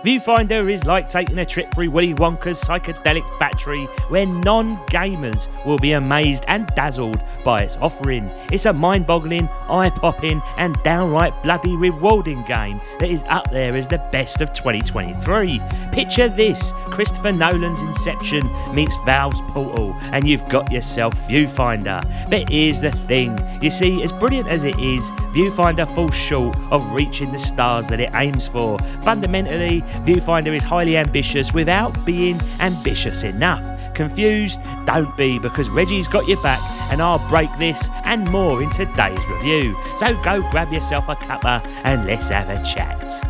Viewfinder is like taking a trip through Willy Wonka's psychedelic factory where non-gamers will be amazed and dazzled by its offering. It's a mind-boggling, eye-popping and downright bloody rewarding game that is up there as the best of 2023. Picture this, Christopher Nolan's Inception meets Valve's Portal and you've got yourself Viewfinder. But here's the thing, you see, as brilliant as it is, Viewfinder falls short of reaching the stars that it aims for. Fundamentally, Viewfinder is highly ambitious without being ambitious enough. Confused? Don't be, because Reggie's got your back and I'll break this and more in today's review. So go grab yourself a cuppa and let's have a chat.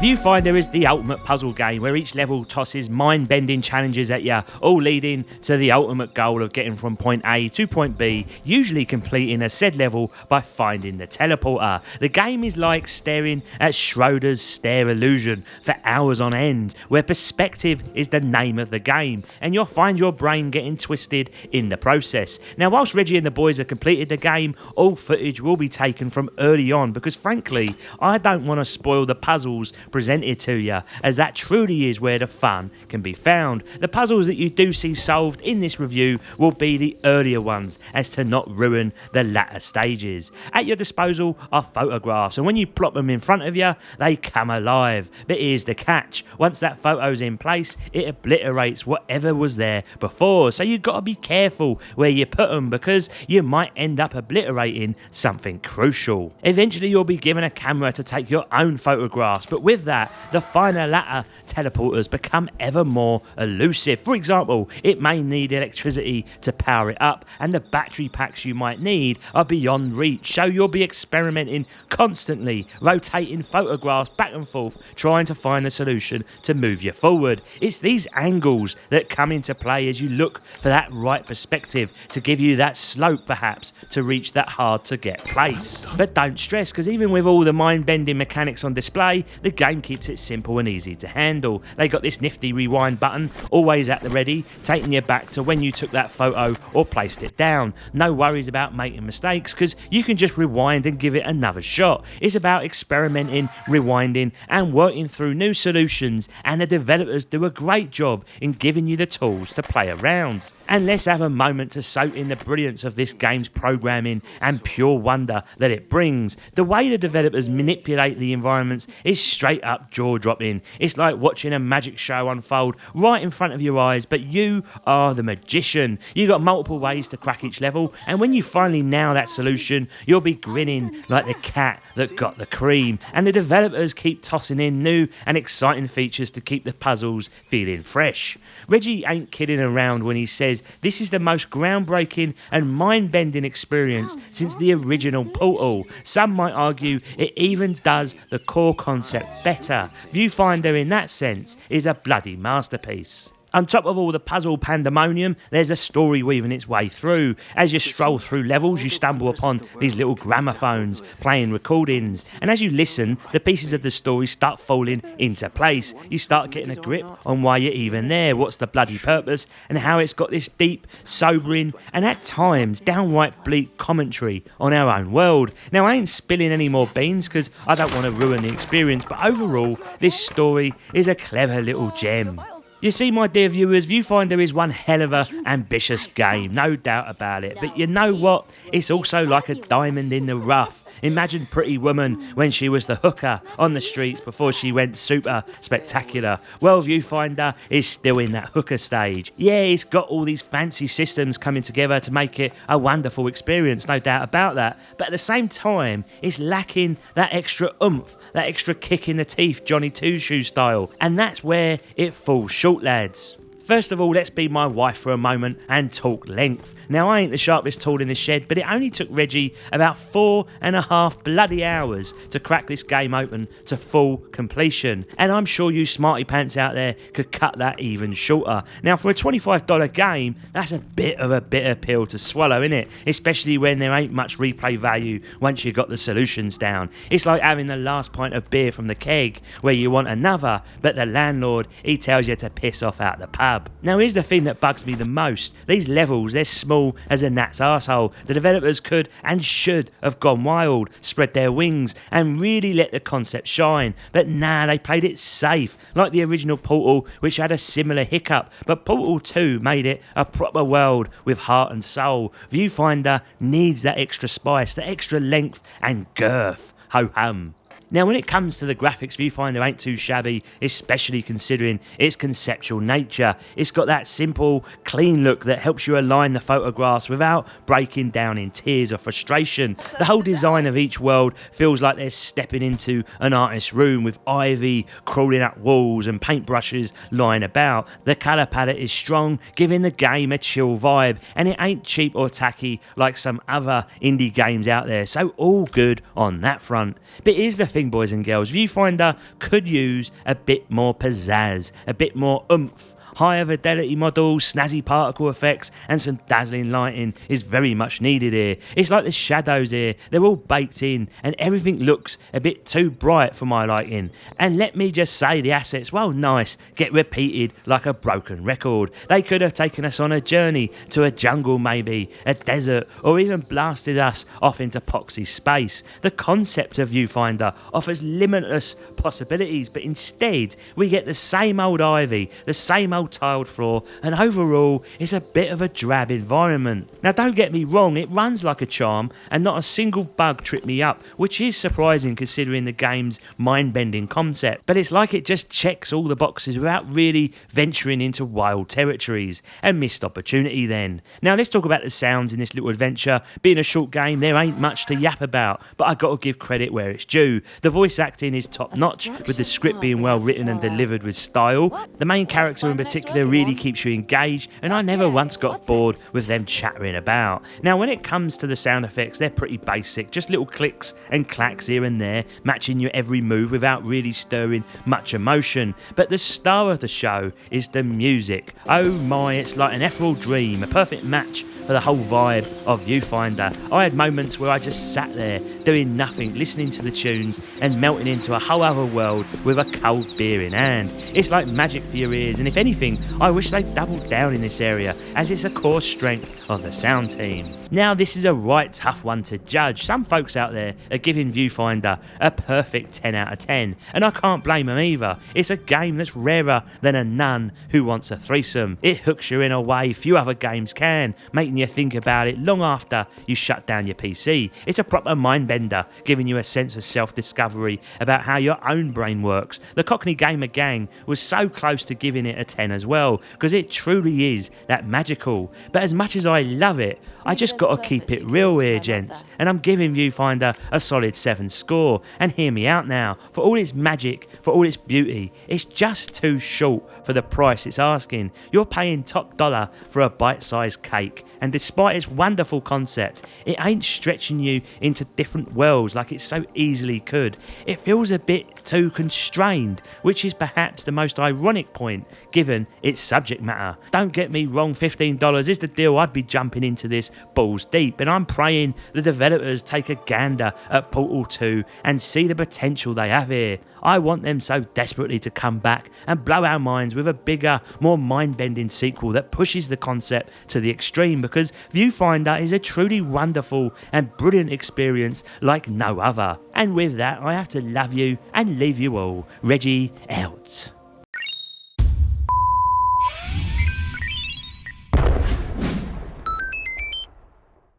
Viewfinder is the ultimate puzzle game where each level tosses mind-bending challenges at you, all leading to the ultimate goal of getting from point A to point B, usually completing a said level by finding the teleporter. The game is like staring at Schrodinger's stare illusion for hours on end, where perspective is the name of the game, and you'll find your brain getting twisted in the process. Now, whilst Reggie and the boys have completed the game, all footage will be taken from early on because, frankly, I don't want to spoil the puzzles presented to you, as that truly is where the fun can be found. The puzzles that you do see solved in this review will be the earlier ones, as to not ruin the latter stages. At your disposal are photographs, and when you plop them in front of you, they come alive. But here's the catch, once that photo's in place, it obliterates whatever was there before, so you've got to be careful where you put them, because you might end up obliterating something crucial. Eventually you'll be given a camera to take your own photographs, but with that, the finer latter teleporters become ever more elusive. For example, it may need electricity to power it up, and the battery packs you might need are beyond reach, so you'll be experimenting constantly, rotating photographs back and forth, trying to find the solution to move you forward. It's these angles that come into play as you look for that right perspective to give you that slope, perhaps, to reach that hard to get place. But don't stress, because even with all the mind-bending mechanics on display, the game keeps it simple and easy to handle. They got this nifty rewind button always at the ready, taking you back to when you took that photo or placed it down. No worries about making mistakes, because you can just rewind and give it another shot. It's about experimenting, rewinding and working through new solutions, and the developers do a great job in giving you the tools to play around. And let's have a moment to soak in the brilliance of this game's programming and pure wonder that it brings. The way the developers manipulate the environments is straight up jaw-dropping. It's like watching a magic show unfold right in front of your eyes, but you are the magician. You got multiple ways to crack each level, and when you finally nail that solution, you'll be grinning like the cat that got the cream. And the developers keep tossing in new and exciting features to keep the puzzles feeling fresh. Reggie ain't kidding around when he says this is the most groundbreaking and mind-bending experience since the original Portal. Some might argue it even does the core concept better. Viewfinder in that sense is a bloody masterpiece. On top of all the puzzle pandemonium, there's a story weaving its way through. As you stroll through levels, you stumble upon these little gramophones playing recordings, and as you listen, the pieces of the story start falling into place. You start getting a grip on why you're even there, what's the bloody purpose, and how it's got this deep, sobering, and at times downright bleak commentary on our own world. Now, I ain't spilling any more beans because I don't want to ruin the experience, but overall, this story is a clever little gem. You see, my dear viewers, Viewfinder is one hell of a ambitious game, no doubt about it. But you know what? It's also like a diamond in the rough. Imagine Pretty Woman when she was the hooker on the streets before she went super spectacular. Well, Viewfinder is still in that hooker stage. Yeah, it's got all these fancy systems coming together to make it a wonderful experience, no doubt about that. But at the same time, it's lacking that extra oomph, that extra kick in the teeth, Johnny Two-Shoe style. And that's where it falls short, lads. First of all, let's be my wife for a moment and talk length. Now, I ain't the sharpest tool in the shed, but it only took Reggie about 4.5 bloody hours to crack this game open to full completion. And I'm sure you smarty pants out there could cut that even shorter. Now, for a $25 game, that's a bit of a bitter pill to swallow, innit? Especially when there ain't much replay value once you got the solutions down. It's like having the last pint of beer from the keg, where you want another, but the landlord, he tells you to piss off out the pub. pub. Now here's the thing that bugs me the most. These levels, they're small as a gnat's arsehole. The developers could and should have gone wild, spread their wings and really let the concept shine. But nah, they played it safe, like the original Portal, which had a similar hiccup, but Portal 2 made it a proper world with heart and soul. Viewfinder needs that extra spice, that extra length and girth. Ho-hum. Now when it comes to the graphics, Viewfinder ain't too shabby, especially considering its conceptual nature. It's got that simple, clean look that helps you align the photographs without breaking down in tears of frustration. The whole design of each world feels like they're stepping into an artist's room with ivy crawling up walls and paintbrushes lying about. The colour palette is strong, giving the game a chill vibe, and it ain't cheap or tacky like some other indie games out there, so all good on that front. But here's the thing, boys and girls, Viewfinder could use a bit more pizzazz, a bit more oomph. Higher fidelity models, snazzy particle effects and some dazzling lighting is very much needed here. It's like the shadows here, they're all baked in and everything looks a bit too bright for my liking. And let me just say, the assets, well, nice, get repeated like a broken record. They could have taken us on a journey to a jungle maybe, a desert, or even blasted us off into poxy space. The concept of Viewfinder offers limitless possibilities, but instead we get the same old ivy, the same old tiled floor, and overall it's a bit of a drab environment. Now don't get me wrong, it runs like a charm and not a single bug tripped me up, which is surprising considering the game's mind-bending concept, but it's like it just checks all the boxes without really venturing into wild territories. A missed opportunity then. Now let's talk about the sounds in this little adventure. Being a short game, there ain't much to yap about, but I gotta give credit where it's due. The voice acting is top notch, with the script being well written and delivered with style. The main character in particular really keeps you engaged, and I never once got bored with them chattering about. Now when it comes to the sound effects, they're pretty basic, just little clicks and clacks here and there, matching your every move without really stirring much emotion. But the star of the show is the music. Oh my, it's like an ethereal dream, a perfect match for the whole vibe of Viewfinder. I had moments where I just sat there doing nothing, listening to the tunes and melting into a whole other world with a cold beer in hand. It's like magic for your ears, and if anything, I wish they'd doubled down in this area, as it's a core strength of the sound team. Now this is a right tough one to judge. Some folks out there are giving Viewfinder a perfect 10 out of 10, and I can't blame them either. It's a game that's rarer than a nun who wants a threesome. It hooks you in a way few other games can, making you think about it long after you shut down your PC. It's a proper mind bender, giving you a sense of self-discovery about how your own brain works. The Cockney Gamer Gang was so close to giving it a 10 as well, because it truly is that magical. But as much as I love it, I just gotta keep it real here, gents, and I'm giving Viewfinder a solid 7 score. And hear me out now, for all its magic, for all its beauty, it's just too short for the price it's asking. You're paying top dollar for a bite-sized cake, and despite its wonderful concept, it ain't stretching you into different worlds like it so easily could. It feels a bit too constrained, which is perhaps the most ironic point given its subject matter. Don't get me wrong, $15 is the deal. I'd be jumping into this balls deep, and I'm praying the developers take a gander at Portal 2 and see the potential they have here. I want them so desperately to come back and blow our minds with a bigger, more mind-bending sequel that pushes the concept to the extreme, because Viewfinder is a truly wonderful and brilliant experience like no other. And with that, I have to love you and leave you all. Reggie out.